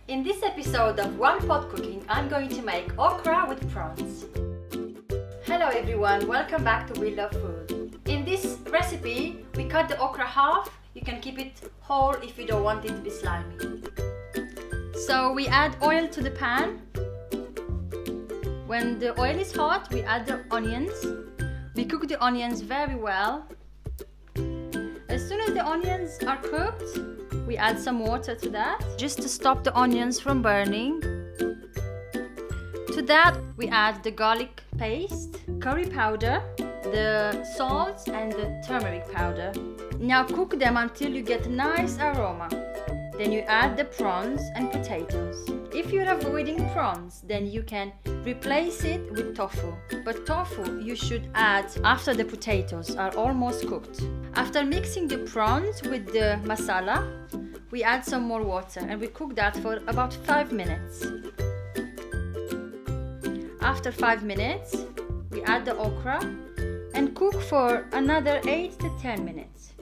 In this episode of One Pot Cooking, I'm going to make okra with prawns. Hello everyone, welcome back to We Love Food. In this recipe, we cut the okra half. You can keep it whole if you don't want it to be slimy. So we add oil to the pan. When the oil is hot, we add the onions. We cook the onions very well. As soon as the onions are cooked, we add some water to that, just to stop the onions from burning. To that, we add the garlic paste, curry powder, the salt and the turmeric powder. Now cook them until you get a nice aroma. Then you add the prawns and potatoes. If you're avoiding prawns, then you can replace it with tofu. But tofu you should add after the potatoes are almost cooked. After mixing the prawns with the masala, we add some more water and we cook that for about 5 minutes. After 5 minutes, we add the okra and cook for another 8 to 10 minutes.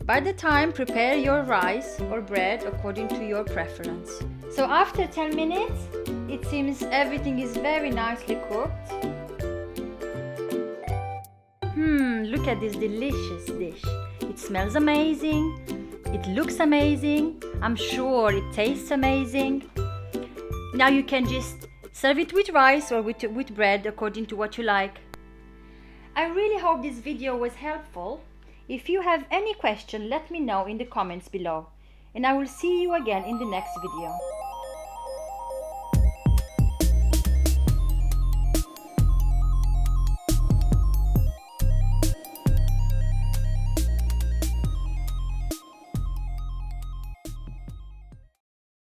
By the time, prepare your rice or bread according to your preference. So after 10 minutes, it seems everything is very nicely cooked. Look at this delicious dish. It smells amazing, it looks amazing, I'm sure it tastes amazing. Now you can just serve it with rice or with bread according to what you like. I really hope this video was helpful. If you have any question, let me know in the comments below. And I will see you again in the next video.